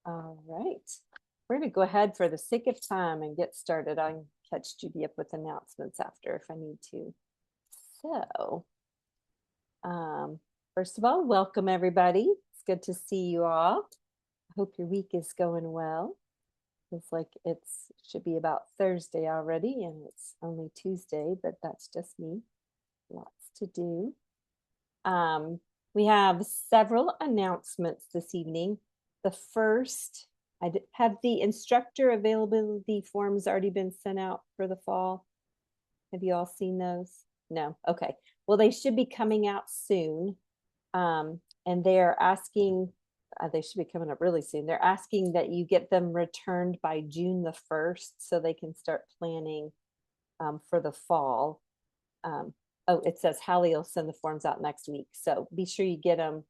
All right. We're going to go ahead for the sake of time and get started. I can catch Judy up with announcements after if I need to. So, first of all, welcome everybody. It's good to see you all. I hope your week is going well. It's like should be about Thursday already, and it's only Tuesday, but that's just me. Lots to do. We have several announcements this evening. The first, have the instructor availability forms already been sent out for the fall? Have you all seen those? No. Okay. Well, they should be coming out soon. And they're asking, they should be coming up really soon. They're asking that you get them returned by June the 1st so they can start planning for the fall. Oh, it says Hallie will send the forms out next week. So be sure you get them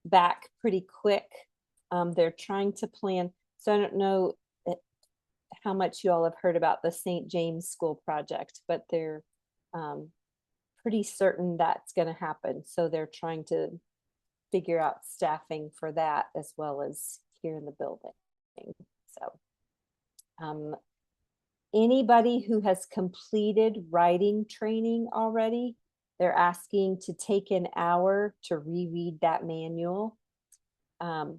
back pretty quick. They're trying to plan. So I don't know how much you all have heard about the St. James School project, but they're pretty certain that's going to happen. So they're trying to figure out staffing for that as well as here in the building. So anybody who has completed writing training already, they're asking to take an hour to reread that manual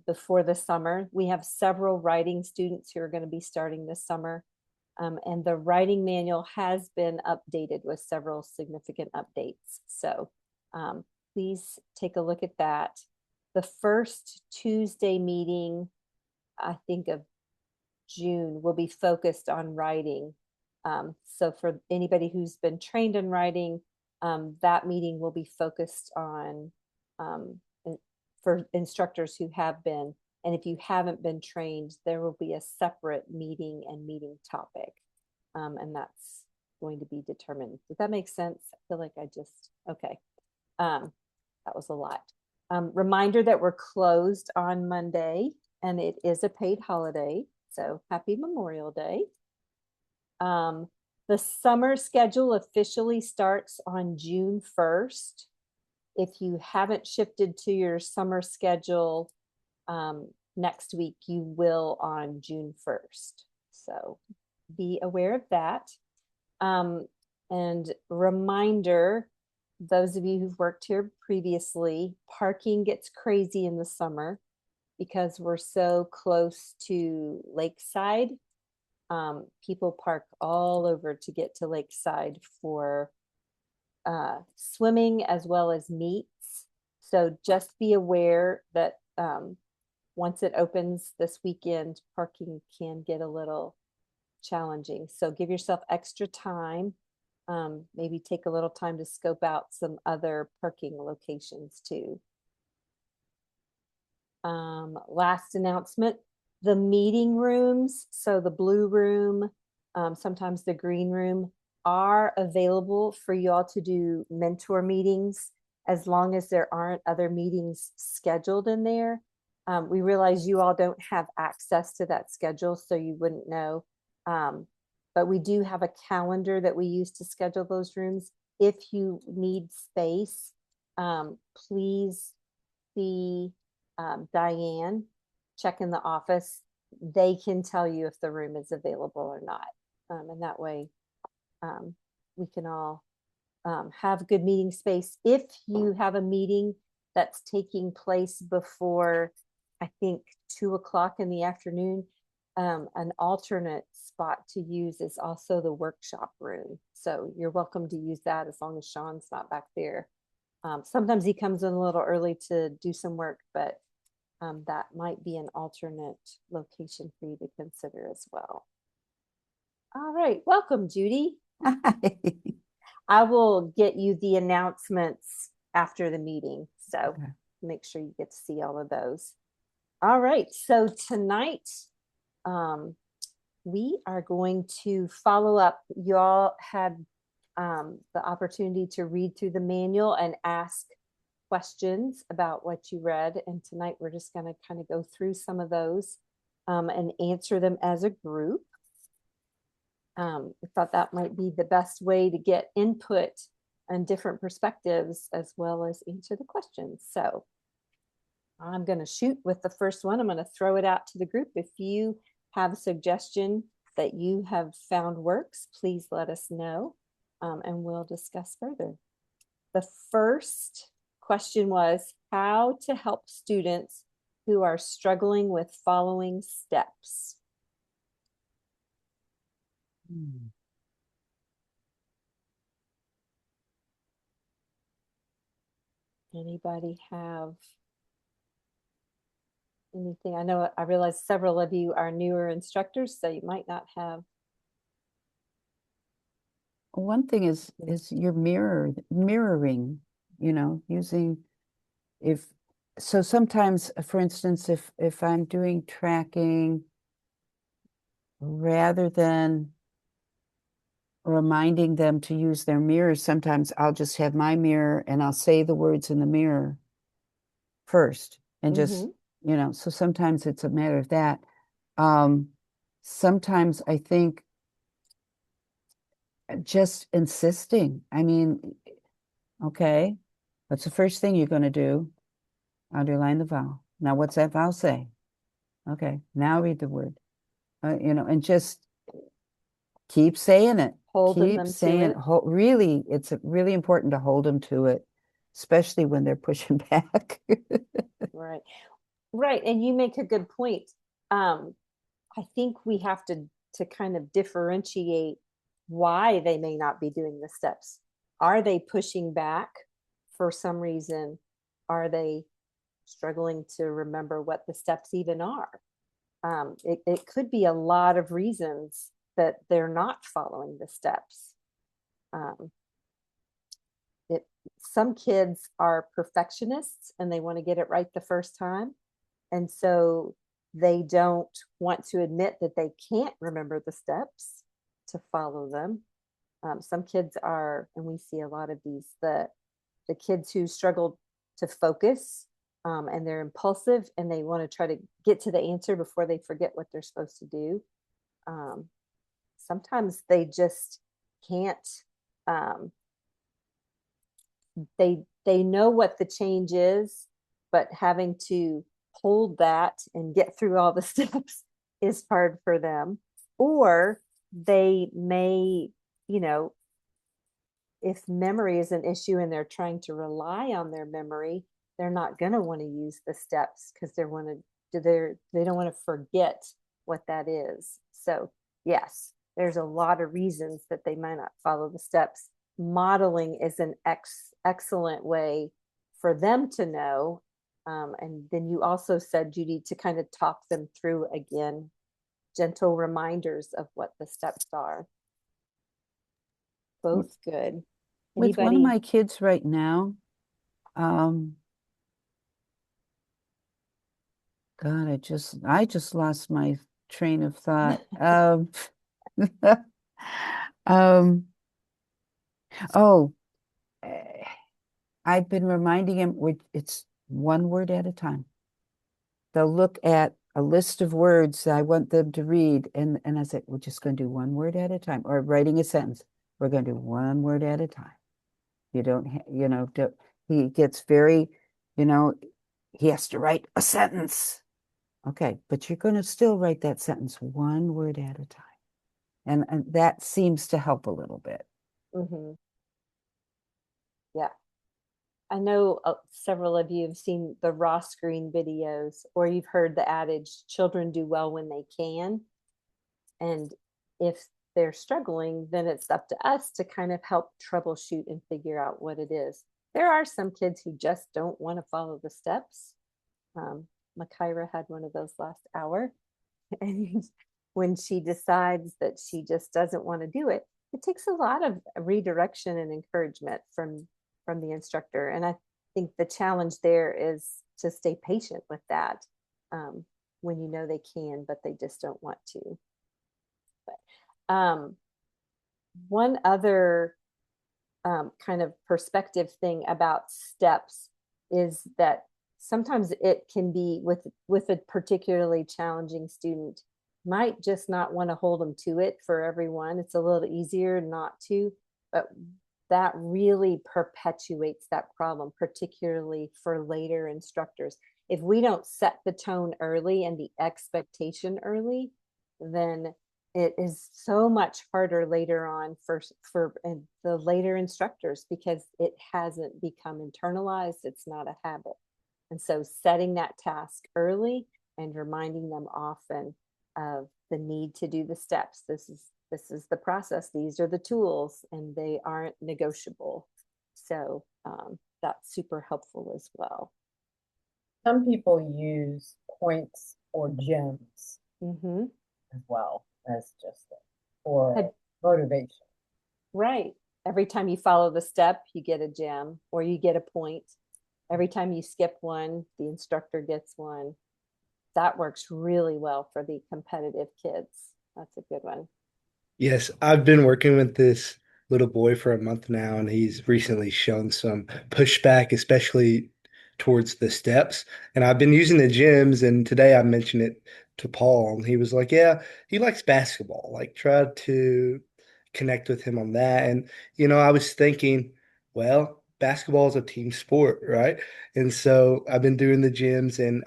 before the summer. We have several writing students who are going to be starting this summer. And the writing manual has been updated with several significant updates. So please take a look at that. The first Tuesday meeting, I think of June, will be focused on writing. So for anybody who's been trained in writing, that meeting will be focused on for instructors who have been. And if you haven't been trained, there will be a separate meeting and meeting topic. And that's going to be determined. Does that make sense? I feel like okay. That was a lot. Reminder that we're closed on Monday and it is a paid holiday. So happy Memorial Day. The summer schedule officially starts on June 1st. If you haven't shifted to your summer schedule next week, you will on June 1st. So be aware of that. And reminder, those of you who've worked here previously, parking gets crazy in the summer because we're so close to Lakeside. People park all over to get to Lakeside for swimming as well as meets. So just be aware that once it opens this weekend, parking can get a little challenging. So give yourself extra time. Maybe take a little time to scope out some other parking locations too. Last announcement, the meeting rooms, so the blue room, sometimes the green room, are available for you all to do mentor meetings as long as there aren't other meetings scheduled in there. We realize you all don't have access to that schedule, so you wouldn't know. But we do have a calendar that we use to schedule those rooms. If you need space, please see Diane, check in the office. They can tell you if the room is available or not. And that way we can all have good meeting space. If you have a meeting that's taking place before, I think, 2 o'clock in the afternoon, an alternate spot to use is also the workshop room. So you're welcome to use that as long as Sean's not back there. Sometimes he comes in a little early to do some work, but that might be an alternate location for you to consider as well. All right, welcome, Judy. I will get you the announcements after the meeting, so okay. Make sure you get to see all of those. All right, so tonight we are going to follow up. You all had the opportunity to read through the manual and ask questions about what you read, and tonight we're just going to kind of go through some of those and answer them as a group. I thought that might be the best way to get input and different perspectives as well as answer the questions. So I'm going to shoot with the first one. I'm going to throw it out to the group. If you have a suggestion that you have found works, please let us know, and we'll discuss further. The first question was how to help students who are struggling with following steps. Anybody have anything? I realize several of you are newer instructors, so you might not have. One thing is your mirroring, using if so sometimes, for instance, if I'm doing tracking, rather than reminding them to use their mirrors, sometimes I'll just have my mirror and I'll say the words in the mirror first and just, so sometimes it's a matter of that. Sometimes I think just insisting. I mean, okay, what's the first thing you're going to do? Underline the vowel. Now, what's that vowel say? Okay, now read the word. And just keep saying it. Holding Keep them saying to it. Really, it's really important to hold them to it, especially when they're pushing back. Right. Right. And you make a good point. I think we have to kind of differentiate why they may not be doing the steps. Are they pushing back for some reason? Are they struggling to remember what the steps even are? It could be a lot of reasons that they're not following the steps. Um, some kids are perfectionists and they want to get it right the first time. And so they don't want to admit that they can't remember the steps to follow them. Some kids are, and we see a lot of these, the kids who struggle to focus, and they're impulsive and they want to try to get to the answer before they forget what they're supposed to do. Sometimes they just can't. They know what the change is, but having to hold that and get through all the steps is hard for them. Or they may, if memory is an issue and they're trying to rely on their memory, they're not going to want to use the steps because they don't want to forget what that is. So yes, there's a lot of reasons that they might not follow the steps. Modeling is an excellent way for them to know. And then you also said, Judy, to kind of talk them through again, gentle reminders of what the steps are. Both good. With one of Anybody? my kids right now, God, I just lost my train of thought. Um, oh, I've been reminding him it's one word at a time. They'll look at a list of words that I want them to read, and I said, we're just going to do one word at a time, or writing a sentence. We're going to do one word at a time. You don't, he gets very, he has to write a sentence. Okay, but you're going to still write that sentence one word at a time. And that seems to help a little bit. Mm-hmm. Yeah. I know several of you have seen the Ross Green videos, or you've heard the adage, children do well when they can. And if they're struggling, then it's up to us to kind of help troubleshoot and figure out what it is. There are some kids who just don't want to follow the steps. Makaira had one of those last hour. And when she decides that she just doesn't want to do it, it takes a lot of redirection and encouragement from the instructor. And I think the challenge there is to stay patient with that, when you know they can, but they just don't want to. But one other kind of perspective thing about steps is that sometimes it can be with a particularly challenging student, might just not want to hold them to it for everyone. It's a little easier not to, but that really perpetuates that problem, particularly for later instructors. if we don't set the tone early and the expectation early, then it is so much harder later on for the later instructors because it hasn't become internalized. It's not a habit. And so setting that task early and reminding them often of the need to do the steps. This is the process. These are the tools, and they aren't negotiable. So that's super helpful as well. Some people use points or gems Mm-hmm. as well as just for Have, motivation. right. Every time you follow the step, you get a gem or you get a point. Every time you skip one, the instructor gets one. That works really well for the competitive kids. That's a good one. Yes, I've been working with this little boy for a month now, and he's recently shown some pushback, especially towards the steps. And I've been using the gyms, and today I mentioned it to Paul, and he was like, "Yeah, he likes basketball. Like, try to connect with him on that." And I was thinking, well, basketball is a team sport, right? And so I've been doing the gyms, and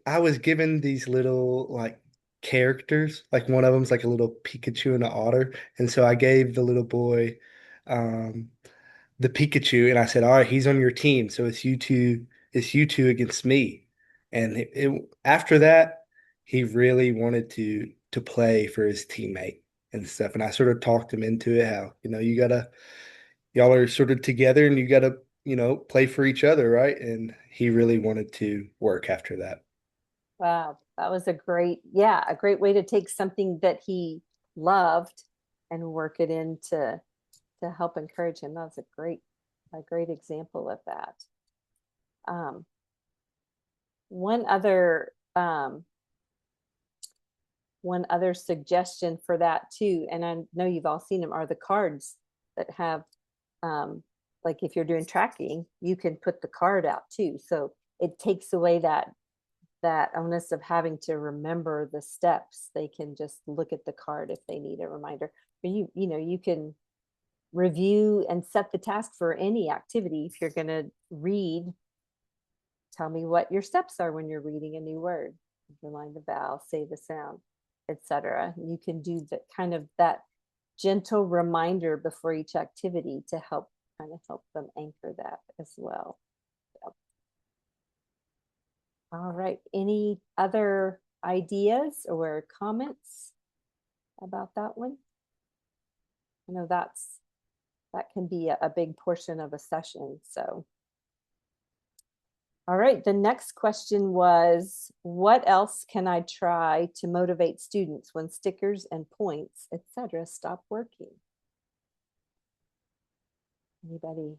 I was given these little like characters. Like one of them's like a little Pikachu and an otter. And so I gave the little boy um the Pikachu and I said, "All right, he's on your team. So it's you two against me." And after that, he really wanted to play for his teammate and stuff. And I sort of talked him into it, how, y'all are sort of together and you gotta, play for each other, right? And he really wanted to work after that. Wow, that was a great way to take something that he loved and work it into to help encourage him. That was a great example of that. Um, one other one other suggestion for that too, and I know you've all seen them, are the cards that have like if you're doing tracking, you can put the card out too. So it takes away that onus of having to remember the steps. They can just look at the card if they need a reminder. But you can review and set the task for any activity. If you're going to read, tell me what your steps are when you're reading a new word. Underline the vowel, say the sound, etc. You can do that kind of that gentle reminder before each activity to help them anchor that as well. So, all right. Any other ideas or comments about that one? I know that can be a big portion of a session. So, all right. The next question was, what else can I try to motivate students when stickers and points, etc., stop working? Anybody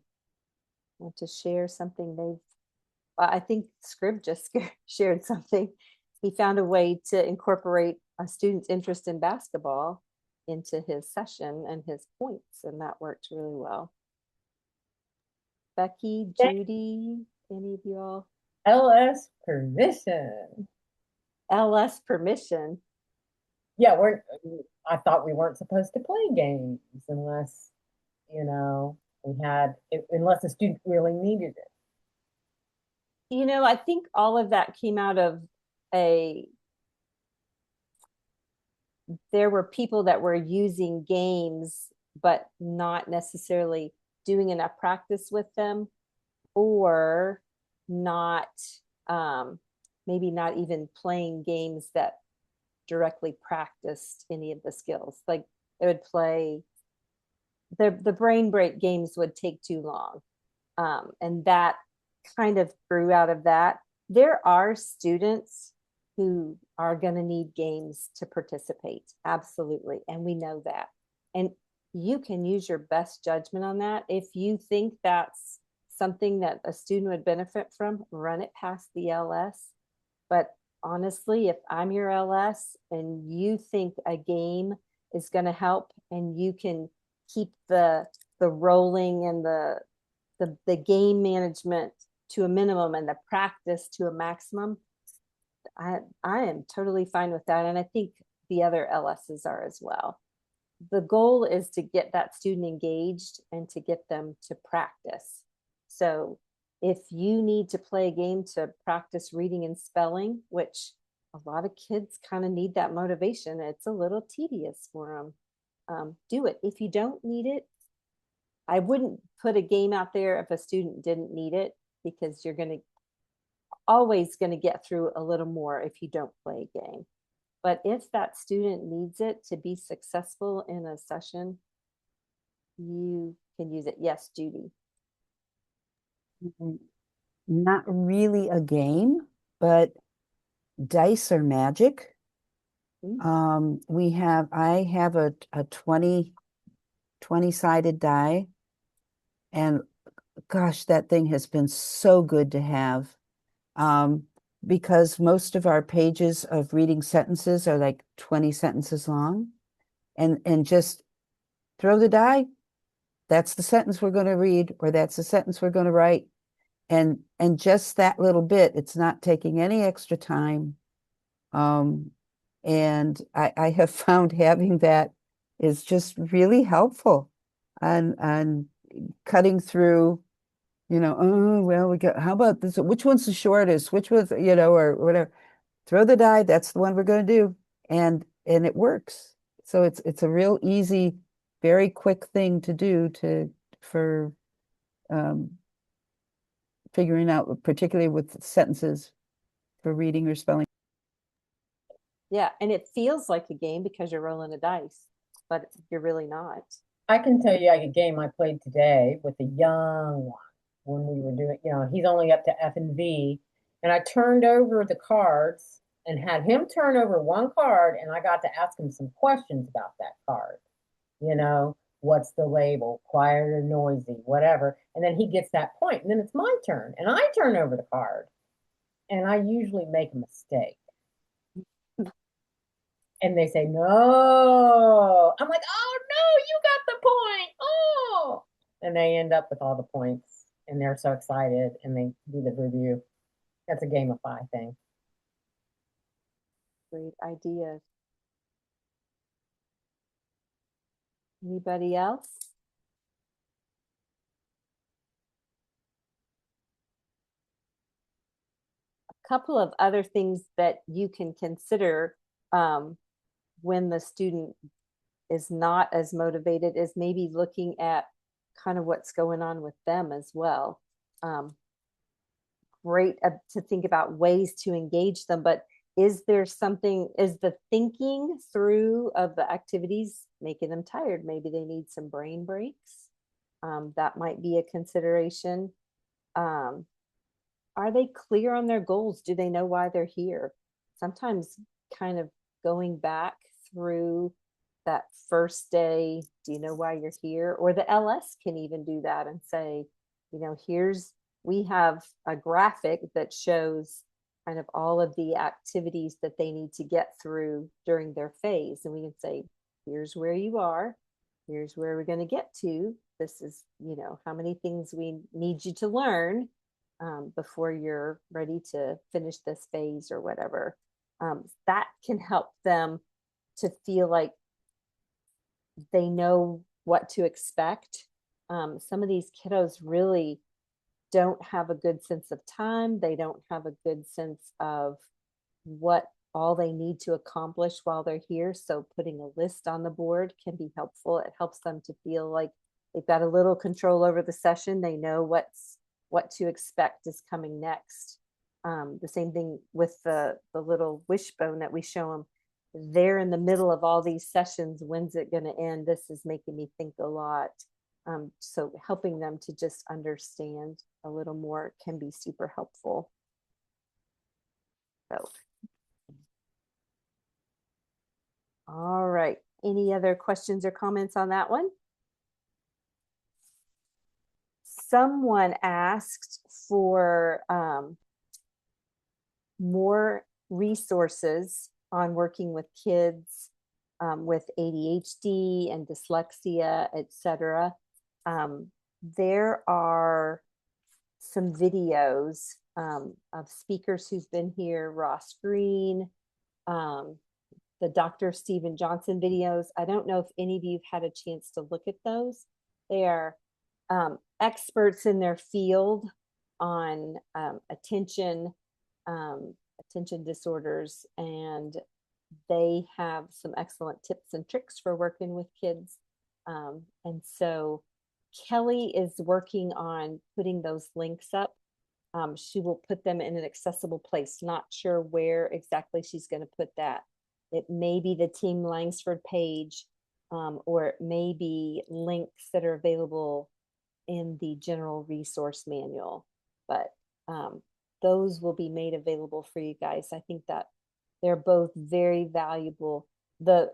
want to share something I think Scrib just shared something. He found a way to incorporate a student's interest in basketball into his session and his points, and that worked really well. Becky, Judy, any of you all? LS permission. LS permission. Yeah, I thought we weren't supposed to play games unless, unless the student really needed it. I think all of that came out of there were people that were using games, but not necessarily doing enough practice with them, or not, maybe not even playing games that directly practiced any of the skills. Like they would play the brain break games would take too long. And that kind of grew out of that. There are students who are going to need games to participate. Absolutely. And we know that. And you can use your best judgment on that. If you think that's something that a student would benefit from, run it past the LS. But honestly, if I'm your LS and you think a game is going to help and you can keep the rolling and the game management to a minimum and the practice to a maximum, I am totally fine with that. And I think the other LSs are as well. The goal is to get that student engaged and to get them to practice. So if you need to play a game to practice reading and spelling, which a lot of kids kind of need that motivation, it's a little tedious for them. Do it. If you don't need it, I wouldn't put a game out there if a student didn't need it, because you're always going to get through a little more if you don't play a game. But if that student needs it to be successful in a session, you can use it. Yes, Judy. Not really a game, but dice are magic. I have a 20-sided die, and gosh, that thing has been so good to have. Because most of our pages of reading sentences are like 20 sentences long, and just throw the die. That's the sentence we're going to read, or that's the sentence we're going to write. And just that little bit, it's not taking any extra time. And I have found having that is just really helpful and cutting through, oh, well, how about this? Which one's the shortest? Which was, or whatever. Throw the die. That's the one we're going to do. And it works. So it's a real easy, very quick thing to do for figuring out, particularly with sentences for reading or spelling. Yeah, and it feels like a game because you're rolling a dice, but you're really not. I can tell you a game I played today with a young one when we were doing, he's only up to F and V. And I turned over the cards and had him turn over one card, and I got to ask him some questions about that card. What's the label, quiet or noisy, whatever. And then he gets that point, and then it's my turn, and I turn over the card. And I usually make a mistake. And they say, no. I'm like, oh, no, you got the point. Oh. And they end up with all the points, and they're so excited, and they do the review. That's a gamify thing. Great ideas. Anybody else? A couple of other things that you can consider when the student is not as motivated is maybe looking at kind of what's going on with them as well. Great to think about ways to engage them, but is the thinking through of the activities making them tired? Maybe they need some brain breaks. That might be a consideration. Are they clear on their goals? Do they know why they're here? Sometimes kind of going back through that first day, do you know why you're here? Or the LS can even do that and say, we have a graphic that shows kind of all of the activities that they need to get through during their phase. And we can say, here's where you are. Here's where we're going to get to. This is, how many things we need you to learn before you're ready to finish this phase or whatever. That can help them to feel like they know what to expect. Some of these kiddos really don't have a good sense of time. They don't have a good sense of what all they need to accomplish while they're here. So putting a list on the board can be helpful. It helps them to feel like they've got a little control over the session. They know what to expect is coming next. The same thing with the little wishbone that we show them. They're in the middle of all these sessions. When's it going to end? This is making me think a lot. So helping them to just understand a little more can be super helpful. So, all right. Any other questions or comments on that one? Someone asked for more resources on working with kids with ADHD and dyslexia, etc. There are some videos of speakers who've been here, Ross Green, the Dr. Stephen Johnson videos. I don't know if any of you have had a chance to look at those. They are experts in their field on attention disorders, and they have some excellent tips and tricks for working with kids. And so Kelly is working on putting those links up. She will put them in an accessible place. Not sure where exactly she's going to put that. It may be the Team Langsford page, or it may be links that are available in the general resource manual. But those will be made available for you guys. I think that they're both very valuable. The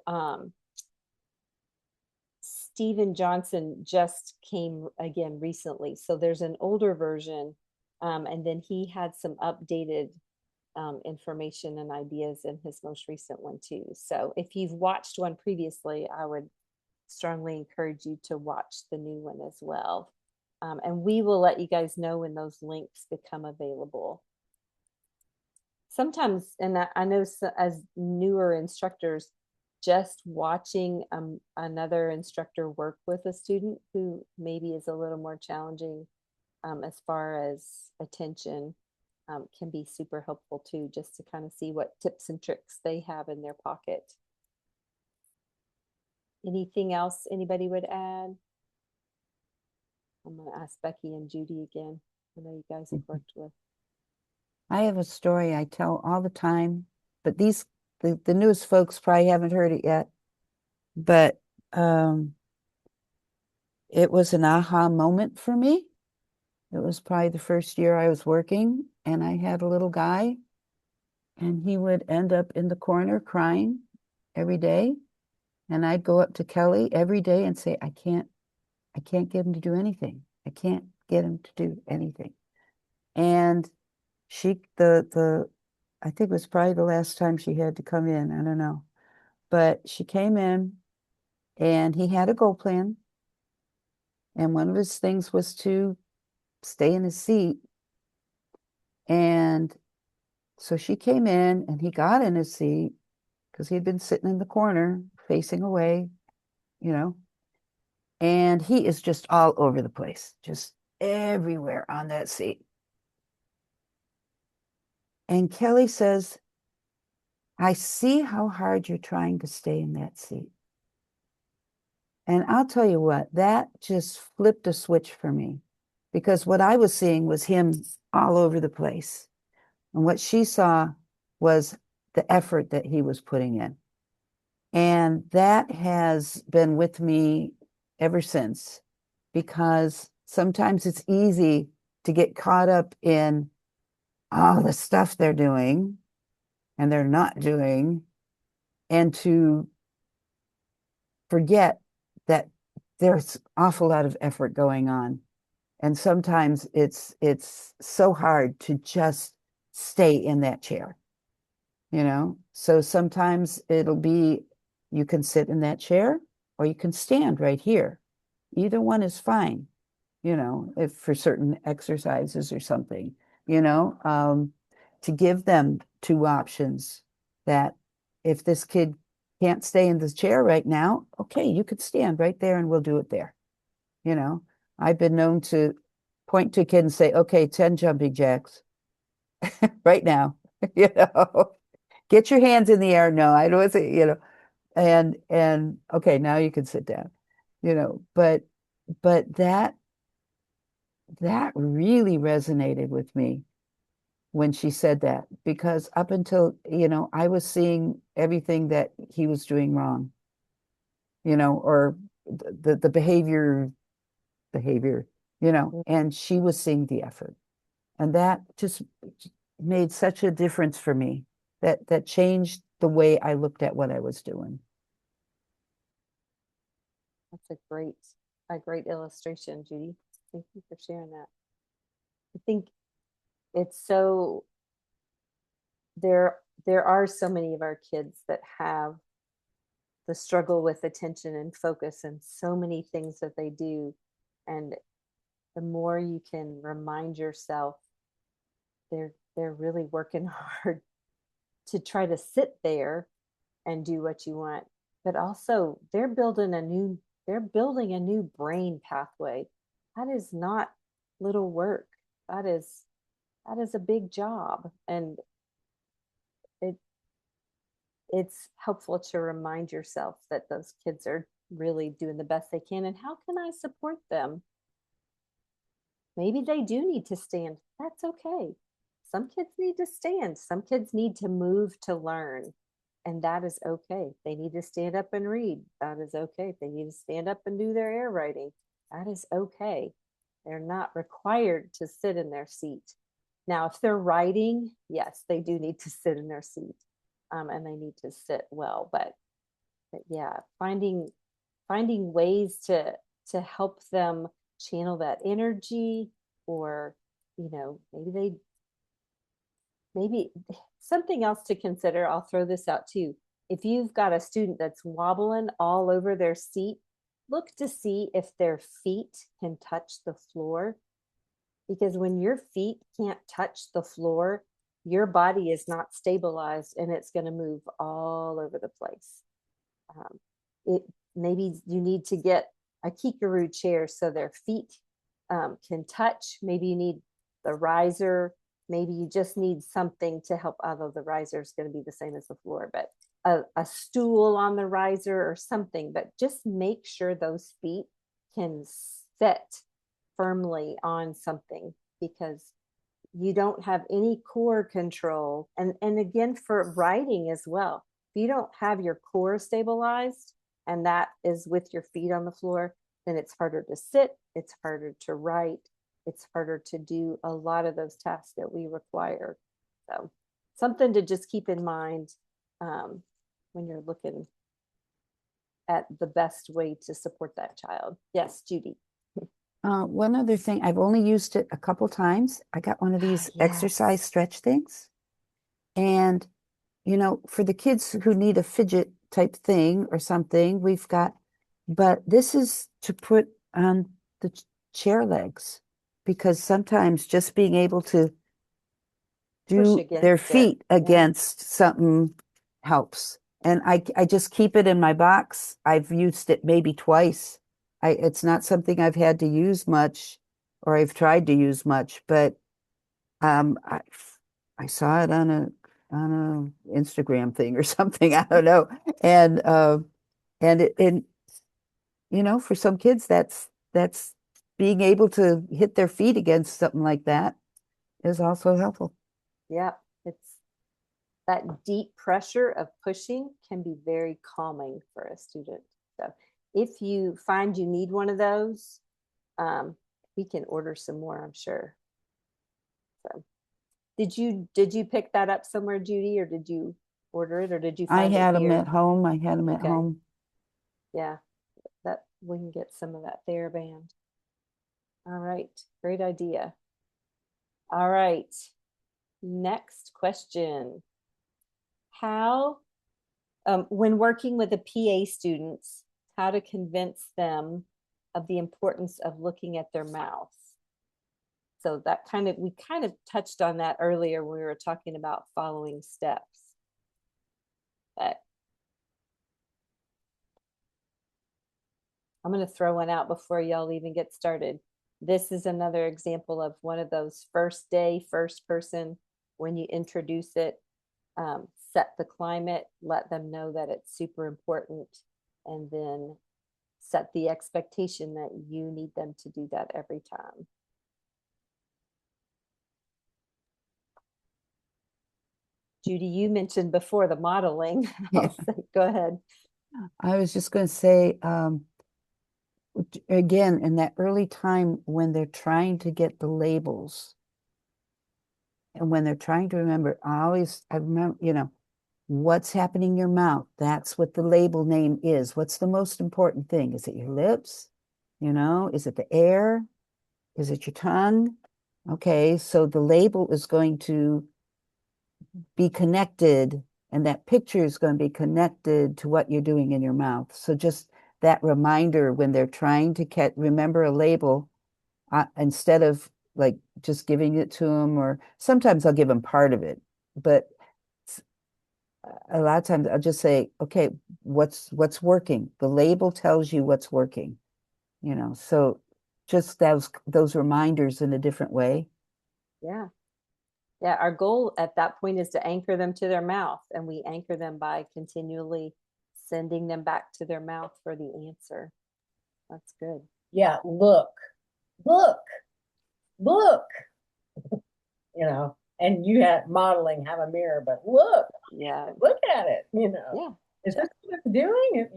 Stephen Johnson just came again recently, so there's an older version, and then he had some updated information and ideas in his most recent one too. So if you've watched one previously, I would strongly encourage you to watch the new one as well. And we will let you guys know when those links become available. Sometimes, and I know as newer instructors, just watching another instructor work with a student who maybe is a little more challenging as far as attention can be super helpful too, just to kind of see what tips and tricks they have in their pocket. Anything else anybody would add? I'm going to ask Becky and Judy again. I know you guys have worked with. I have a story I tell all the time, but the newest folks probably haven't heard it yet. But it was an aha moment for me. It was probably the first year I was working, and I had a little guy, and he would end up in the corner crying every day. And I'd go up to Kelly every day and say, I can't get him to do anything. I can't get him to do anything. And I think it was probably the last time she had to come in. I don't know. But she came in and he had a goal plan. And one of his things was to stay in his seat. And so she came in and he got in his seat because he'd been sitting in the corner facing away, and he is just all over the place, just everywhere on that seat. And Kelly says, I see how hard you're trying to stay in that seat. And I'll tell you what, that just flipped a switch for me, because what I was seeing was him all over the place. And what she saw was the effort that he was putting in. And that has been with me ever since, because sometimes it's easy to get caught up in all the stuff they're doing and they're not doing, and to forget that there's an awful lot of effort going on. And sometimes it's so hard to just stay in that chair, So sometimes it'll be, you can sit in that chair or you can stand right here. Either one is fine, if for certain exercises or something, to give them two options, that if this kid can't stay in this chair right now, okay, you could stand right there and we'll do it there. I've been known to point to a kid and say, okay, 10 jumping jacks right now, get your hands in the air. No, I don't say, and okay, now you can sit down, but that really resonated with me when she said that, because up until, I was seeing everything that he was doing wrong, or the behavior, and she was seeing the effort. And that just made such a difference for me, that changed the way I looked at what I was doing. That's a great illustration, Judy. Thank you for sharing that. I think it's so, there are so many of our kids that have the struggle with attention and focus and so many things that they do. And the more you can remind yourself they're really working hard to try to sit there and do what you want, but also they're building a new brain pathway. That is not little work. that is a big job, and it it's helpful to remind yourself that those kids are really doing the best they can, and how can I support them? Maybe they do need to stand. That's okay. Some kids need to stand. Some kids need to move to learn. And that is okay. They need to stand up and read. That is okay. If they need to stand up and do their air writing, that is okay. They're not required to sit in their seat. Now, if they're writing, yes, they do need to sit in their seat, and they need to sit well. But yeah, finding ways to help them channel that energy, or maybe something else to consider. I'll throw this out too. If you've got a student that's wobbling all over their seat, look to see if their feet can touch the floor, because when your feet can't touch the floor, your body is not stabilized and it's going to move all over the place. It maybe you need to get a kikaroo chair so their feet can touch. Maybe you need the riser. Maybe you just need something to help, although the riser is going to be the same as the floor, but a stool on the riser or something. But just make sure those feet can sit firmly on something, because you don't have any core control. And again, for writing as well, if you don't have your core stabilized, and that is with your feet on the floor, then it's harder to sit, it's harder to write, it's harder to do a lot of those tasks that we require. So something to just keep in mind when you're looking at the best way to support that child. Yes, Judy. One other thing, I've only used it a couple times. I got one of these exercise Yes. stretch things. And, for the kids who need a fidget type thing or something, but this is to put on the chair legs, because sometimes just being able to Push do their against it. feet against something helps. And I just keep it in my box. I've used it maybe twice. It's not something I've had to use much, or I've tried to use much, but um, I, I saw it on a Instagram thing or something. I don't know. And for some kids, that's being able to hit their feet against something like that is also helpful. Yeah, it's that deep pressure of pushing can be very calming for a student. So if you find you need one of those, we can order some more, I'm sure. So did you pick that up somewhere, Judy, or did you order it, or did you I find it had them here? at home. I had them at Okay. home. Yeah, that we can get some of that TheraBand. All right, great idea. All right, next question. How, when working with the PA students, how to convince them of the importance of looking at their mouth? So we kind of touched on that earlier when we were talking about following steps. But I'm going to throw one out before y'all even get started. This is another example of one of those first day, first person, when you introduce it, set the climate, let them know that it's super important, and then set the expectation that you need them to do that every time. Judy, you mentioned before the modeling. Yeah. Go ahead. I was just going to say, again, in that early time when they're trying to get the labels and when they're trying to remember, I remember, what's happening in your mouth. That's what the label name is. What's the most important thing? Is it your lips? Is it the air? Is it your tongue? Okay, so the label is going to be connected, and that picture is going to be connected to what you're doing in your mouth. So just that reminder when they're trying to remember a label, instead of like just giving it to them, or sometimes I'll give them part of it, but a lot of times I'll just say, okay, what's working? The label tells you what's working, so just those reminders in a different way Yeah. Yeah. Our goal at that point is to anchor them to their mouth, and we anchor them by continually sending them back to their mouth for the answer. That's good. Yeah, look, look, look, and you had modeling, have a mirror, but Yeah. look at it, Yeah. is this what it's doing?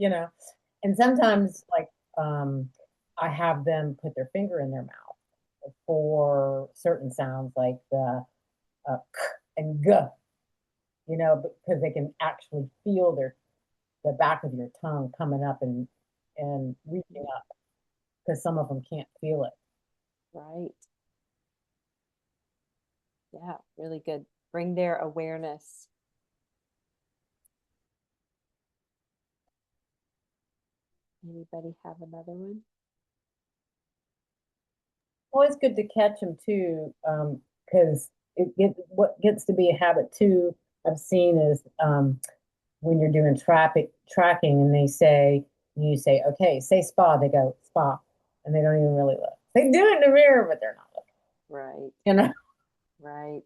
And sometimes like I have them put their finger in their mouth for certain sounds like the k and g, because they can actually feel the back of your tongue coming up and reaching up because some of them can't feel it. Right. Yeah. Really good. Bring their awareness. Anybody have another one? Always good to catch them too, because what gets to be a habit too. I've seen is when you're doing traffic tracking, and you say, okay, say spa, they go spa, and they don't even really look. They do it in the mirror, but they're not looking. Right. Right.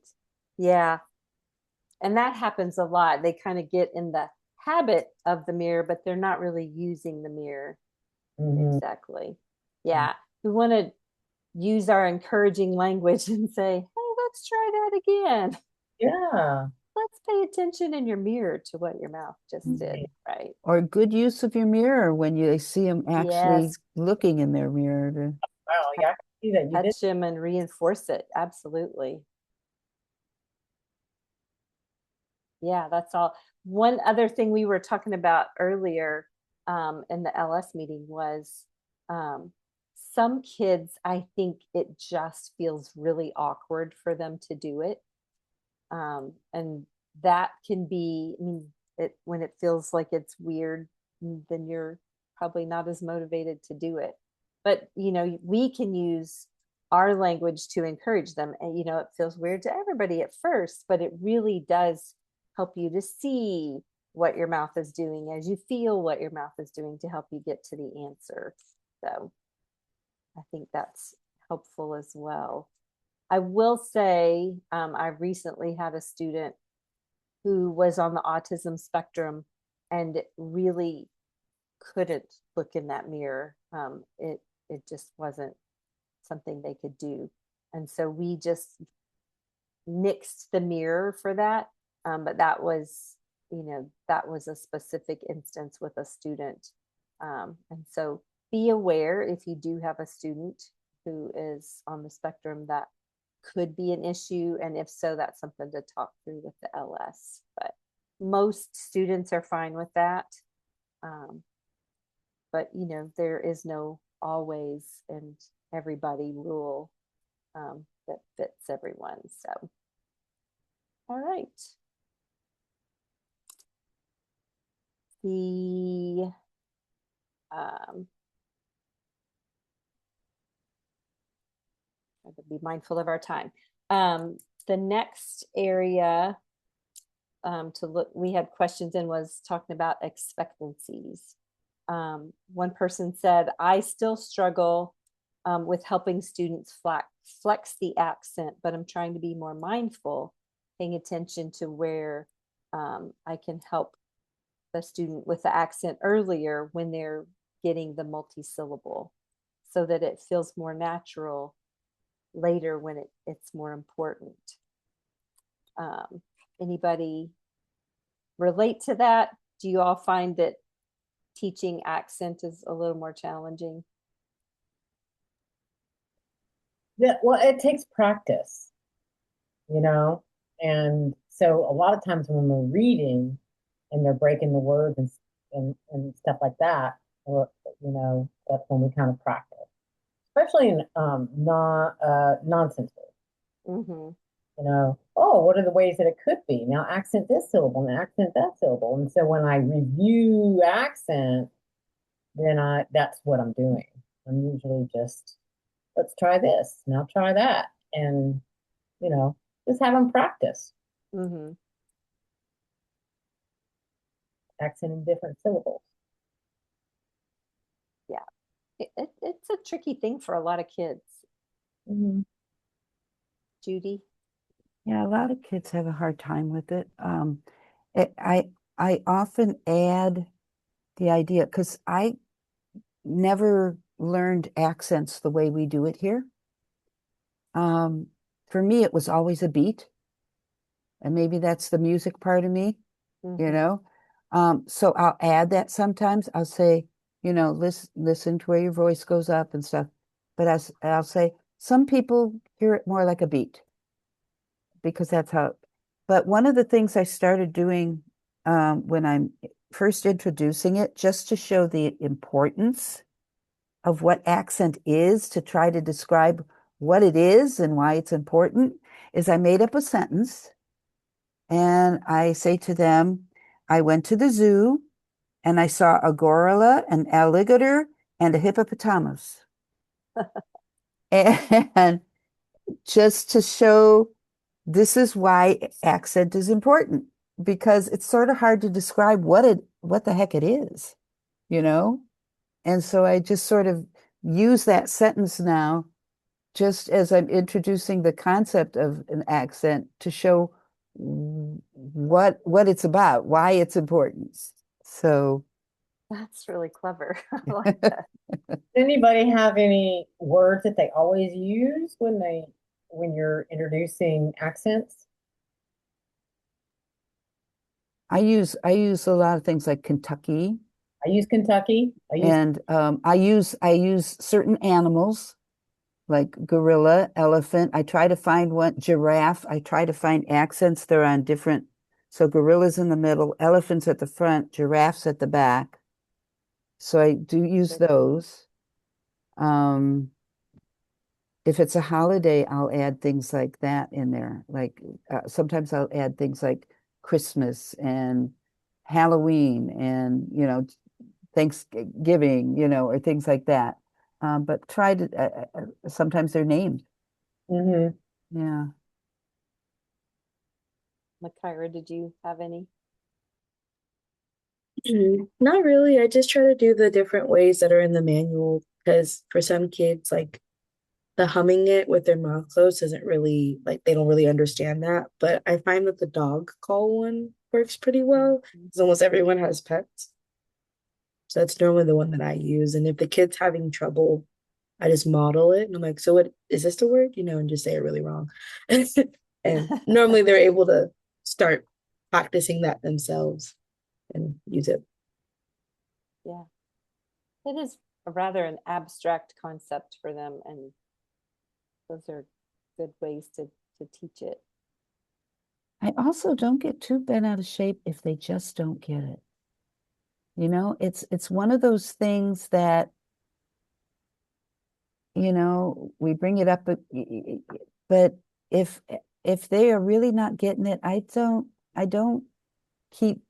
Yeah. And that happens a lot. They kind of get in the habit of the mirror, but they're not really using the mirror. Mm-hmm. Exactly. Yeah. We want to use our encouraging language and say, hey, let's try that again. Yeah. Let's pay attention in your mirror to what your mouth just did. Right. Or good use of your mirror when you see them actually Yes. looking in their mirror. Wow. Yeah, I can see that you did. Touch them and reinforce it. Absolutely. Yeah, that's all. One other thing we were talking about earlier in the LS meeting was um, some kids, I think it just feels really awkward for them to do it. And that can be, I mean, when it feels like it's weird, then you're probably not as motivated to do it. But, we can use our language to encourage them. And, it feels weird to everybody at first, but it really does help you to see what your mouth is doing as you feel what your mouth is doing to help you get to the answer. So I think that's helpful as well. I will say I recently had a student who was on the autism spectrum and really couldn't look in that mirror. It just wasn't something they could do, and so we just nixed the mirror for that. But that was a specific instance with a student, and so be aware if you do have a student who is on the spectrum that could be an issue, and if so, that's something to talk through with the LS. But most students are fine with that. Um, but there is no always and everybody rule that fits everyone. So, all right. The to be mindful of our time. The next area to look, we had questions in was talking about expectancies. One person said, I still struggle with helping students flex the accent, but I'm trying to be more mindful, paying attention to where I can help the student with the accent earlier when they're getting the multisyllable so that it feels more natural later when it's more important. Anybody relate to that? Do you all find that teaching accent is a little more challenging? Yeah, well, it takes practice, you know, and so a lot of times when we're reading and they're breaking the words and stuff like that, or that's when we kind of practice, especially in nonsense words. Mm-hmm. Oh, what are the ways that it could be? Now accent this syllable and accent that syllable. And so when I review accent, then that's what I'm doing. I'm usually just, let's try this, now try that. And, just have them practice Mm-hmm. accenting different syllables. Yeah, it's a tricky thing for a lot of kids. Mm-hmm. Judy? Yeah, a lot of kids have a hard time with it. It, I often add the idea because I never learned accents the way we do it here. Um, for me, it was always a beat, and maybe that's the music part of me, you Mhm. know. So I'll add that sometimes. I'll say, listen to where your voice goes up and stuff. But I'll say some people hear it more like a beat because that's how. But one of the things I started doing when I'm first introducing it, just to show the importance of what accent is, to try to describe what it is and why it's important, is I made up a sentence and I say to them, I went to the zoo and I saw a gorilla, an alligator, and a hippopotamus. And just to show this is why accent is important, because it's sort of hard to describe what the heck it is, you know? And so I just sort of use that sentence now just as I'm introducing the concept of an accent to show what it's about, why it's important. So That's really clever. I like that. Does anybody have any words that they always use when you're introducing accents? I use a lot of things like Kentucky, I use Kentucky. I use and I use certain animals like gorilla, elephant. I try to find one, giraffe. I try to find accents that are on different. So gorilla's in the middle, elephants at the front, giraffes at the back. So I do use Good. those. Um, if it's a holiday, I'll add things like that in there. Like sometimes I'll add things like Christmas and Halloween and, Thanksgiving, or things like that. But try to, sometimes they're named. hmm Yeah. Kyra, did you have any? Not really. I just try to do the different ways that are in the manual because for some kids, like the humming it with their mouth closed isn't really like they don't really understand that. But I find that the dog call one works pretty well Mhm. because almost everyone has pets. So that's normally the one that I use. And if the kid's having trouble, I just model it and I'm like, so what is this the word? And just say it really wrong. And normally they're able to start practicing that themselves and use it. Yeah, it is a rather an abstract concept for them, and those are good ways to teach it. I also don't get too bent out of shape if they just don't get it. It's one of those things that, we bring it up, but if if they are really not getting it, I don't keep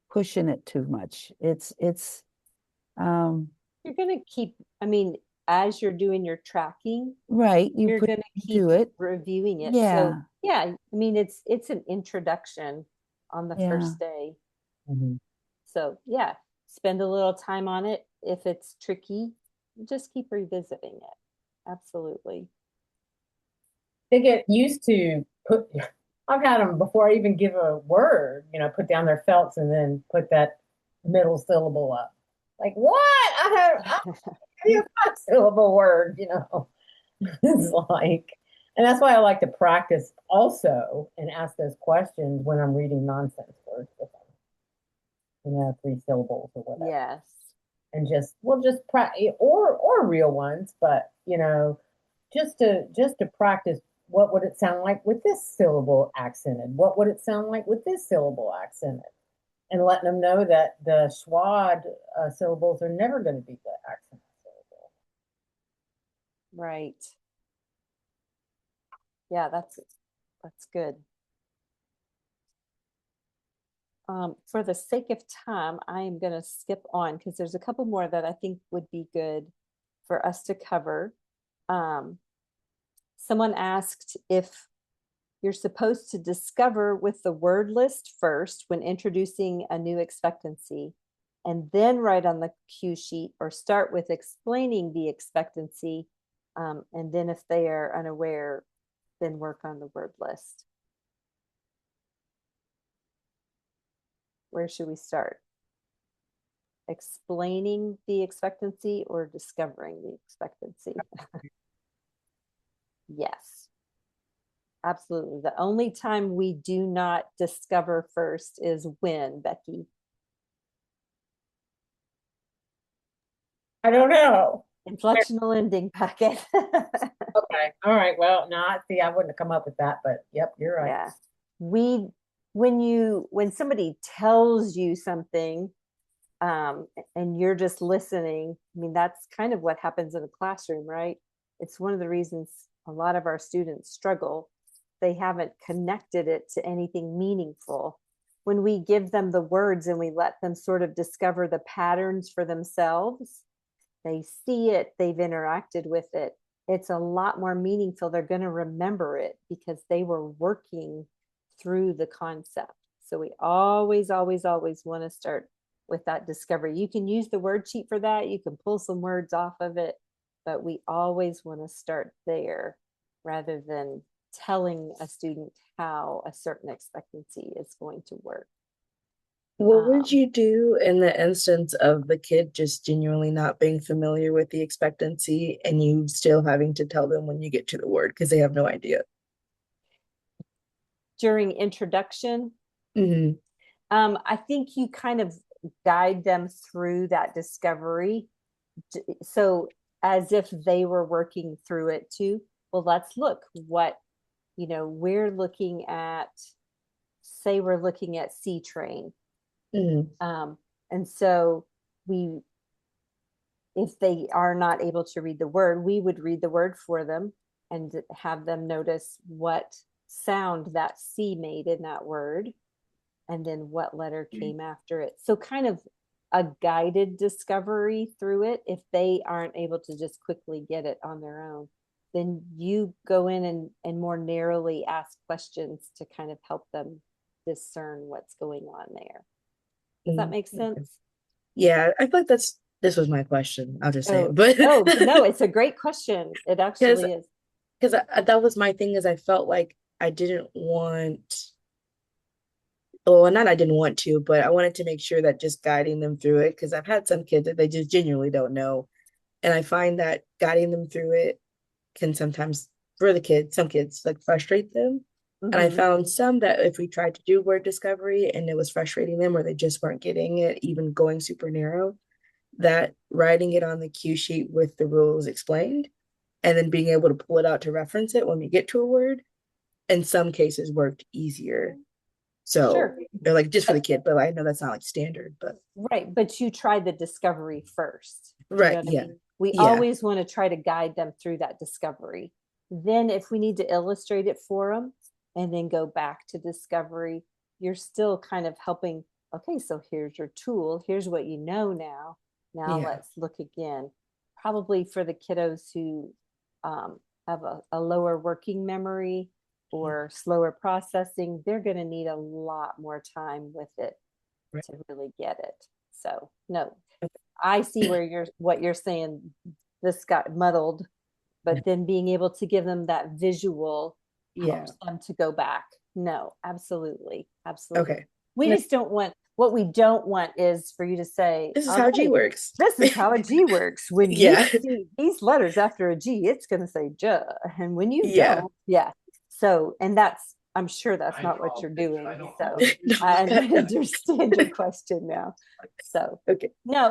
pushing it too much. It's You're going to keep, I mean, as you're doing your tracking, right, you you're put going to keep do it. reviewing it. So, Yeah, yeah, I mean, it's an introduction on the yeah. first day. hmm So, yeah, spend a little time on it. If it's tricky, just keep revisiting it. Absolutely. They get used to put. I've had them before I even give a word, put down their felts and then put that middle syllable up. Like what? I give you a 5 syllable word. It's like, and that's why I like to practice also and ask those questions when I'm reading nonsense words with them, 3 syllables or whatever. Yes. And just practice or real ones, but just to practice what would it sound like with this syllable accented? What would it sound like with this syllable accented? And letting them know that the schwad syllables are never going to be the accented syllable. Right. Yeah, that's good. For the sake of time, I am going to skip on because there's a couple more that I think would be good for us to cover. Um, Someone asked if you're supposed to discover with the word list first when introducing a new expectancy, and then write on the cue sheet, or start with explaining the expectancy. And then if they are unaware, then work on the word list. Where should we start? Explaining the expectancy or discovering the expectancy? Yes, absolutely. The only time we do not discover first is when, Becky? I don't know. Inflectional ending packet. Okay. All right. Well, no, see, I wouldn't have come up with that, but yep, you're right. Yeah. We, when somebody tells you something, and you're just listening, I mean, that's kind of what happens in a classroom, right? It's one of the reasons a lot of our students struggle. They haven't connected it to anything meaningful. When we give them the words and we let them sort of discover the patterns for themselves, they see it, they've interacted with it. It's a lot more meaningful. They're going to remember it because they were working through the concept. So we always, always, always want to start with that discovery. You can use the word sheet for that. You can pull some words off of it, but we always want to start there rather than telling a student how a certain expectancy is going to work. What would you do in the instance of the kid just genuinely not being familiar with the expectancy and you still having to tell them when you get to the word because they have no idea? During introduction, Mm-hmm. I think you kind of guide them through that discovery. So as if they were working through it too. Well, let's look what, we're looking at, say we're looking at C train. Mm-hmm. And so if they are not able to read the word, we would read the word for them and have them notice what sound that C made in that word and then what letter came after it. So kind of a guided discovery through it. If they aren't able to just quickly get it on their own, then you go in and more narrowly ask questions to kind of help them discern what's going on there. Does that make sense? Yeah, I feel like this was my question. I'll just say Oh, it, but no, it's a great question. It actually is. Because that was my thing is I felt like I didn't want, well, not I didn't want to, but I wanted to make sure that just guiding them through it, because I've had some kids that they just genuinely don't know. And I find that guiding them through it can sometimes, for the kids, some kids like frustrate them. And I found some that if we tried to do word discovery and it was frustrating them or they just weren't getting it, even going super narrow, that writing it on the cue sheet with the rules explained and then being able to pull it out to reference it when we get to a word, in some cases worked easier. So Sure. they're like just for the kid, but I know that's not like standard, but Right. But you tried the discovery first. right. Yeah. We Yeah. always want to try to guide them through that discovery. Then if we need to illustrate it for them and then go back to discovery, you're still kind of helping. Okay, so here's your tool. Here's what you know now. Now Yeah. let's look again. Probably for the kiddos who have a lower working memory or slower processing, they're going to need a lot more time with it Right. to really get it. So no, I see what you're saying. This got muddled, but then being able to give them that visual helps them to go back. No, absolutely, absolutely. Okay. We just don't want, what we don't want is for you to say, This is how G works. This is how a G works. When Yeah. you see these letters after a G, it's going to say J. And when you Yeah. don't, So, and I'm sure that's not what you're doing. So I understand your question now. So, Okay. no,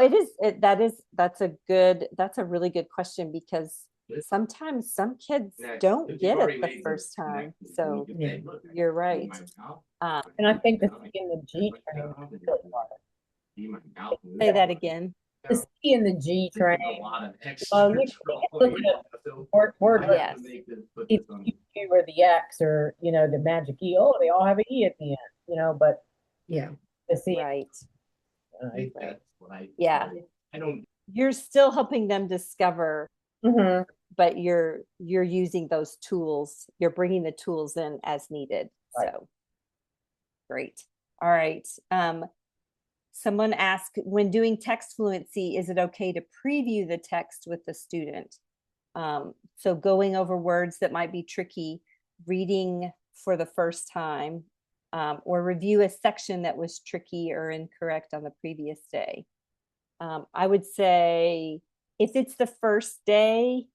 that's a really good question because sometimes some kids don't get it the first time. So you're right. And I think the C and the G train is really hard. Say that again. The C and the G train. You can look at word Yes. if you or the X or the magic E. Oh, they all have an E at the end. But Yeah. the C. Right. Right. Yeah. You're still helping them discover, but you're using those tools. You're bringing the tools in as needed. Right. So great. All right. Someone asked, when doing text fluency, is it okay to preview the text with the student? So going over words that might be tricky, reading for the first time, or review a section that was tricky or incorrect on the previous day. I would say if it's the first day,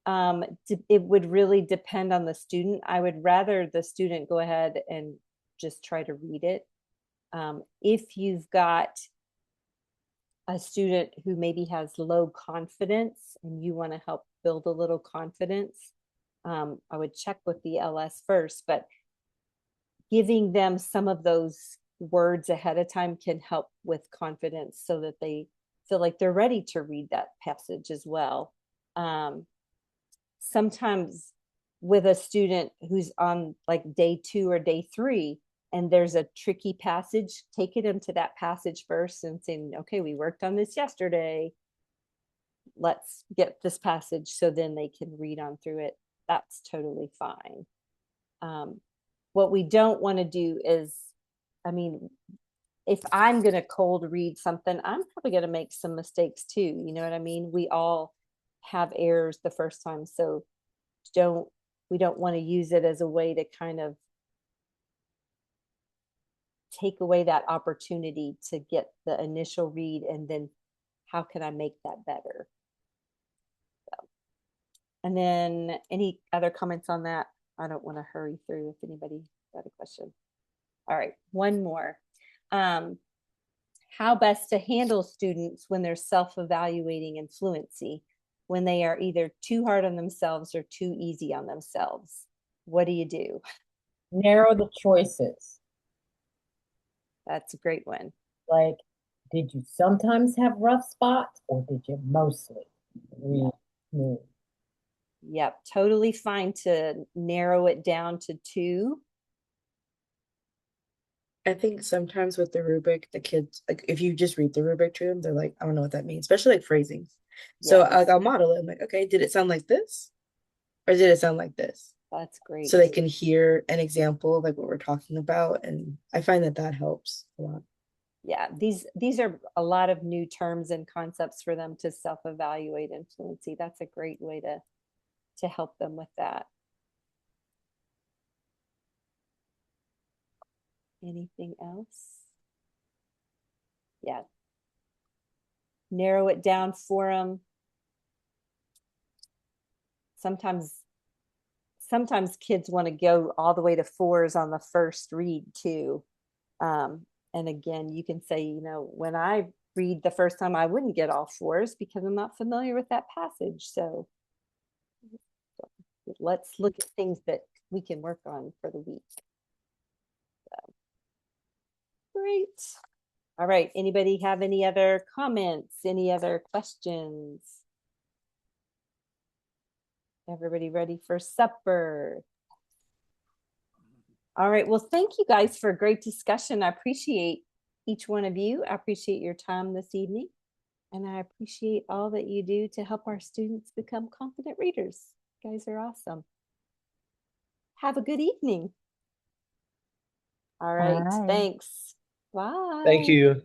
it would really depend on the student. I would rather the student go ahead and just try to read it. If you've got a student who maybe has low confidence and you want to help build a little confidence, I would check with the LS first, but giving them some of those words ahead of time can help with confidence so that they feel like they're ready to read that passage as well. Sometimes with a student who's on like day 2 or day 3 and there's a tricky passage, taking them to that passage first and saying, okay, we worked on this yesterday, let's get this passage, so then they can read on through it. That's totally fine. What we don't want to do is, I mean, if I'm going to cold read something, I'm probably going to make some mistakes too. You know what I mean? We all have errors the first time. So we don't want to use it as a way to kind of take away that opportunity to get the initial read and then how can I make that better? So, and then any other comments on that? I don't want to hurry through if anybody got a question. All right, one more. How best to handle students when they're self-evaluating in fluency, when they are either too hard on themselves or too easy on themselves? What do you do? Narrow the choices. That's a great one. Like, did you sometimes have rough spots or did you mostly read smooth? Yep, totally fine to narrow it down to 2. I think sometimes with the rubric, the kids, like if you just read the rubric to them, they're like, I don't know what that means, especially like phrasings. So Yes, like I'll model it. I'm like, okay, did it sound like this? Or did it sound like this? that's great. So they can hear an example of like what we're talking about. And I find that that helps a lot. Yeah, these are a lot of new terms and concepts for them to self-evaluate in fluency. That's a great way to help them with that. Anything else? Yeah. Narrow it down for them. Sometimes kids want to go all the way to 4s on the first read too. And again, you can say, you know, when I read the first time, I wouldn't get all 4s because I'm not familiar with that passage. So let's look at things that we can work on for the week. So, great. All right. Anybody have any other comments? Any other questions? Everybody ready for supper? All right. Well, thank you guys for a great discussion. I appreciate each one of you. I appreciate your time this evening. And I appreciate all that you do to help our students become confident readers. You guys are awesome. Have a good evening. All right. Bye. Thanks. Bye. Thank you.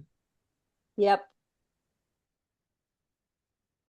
Yep.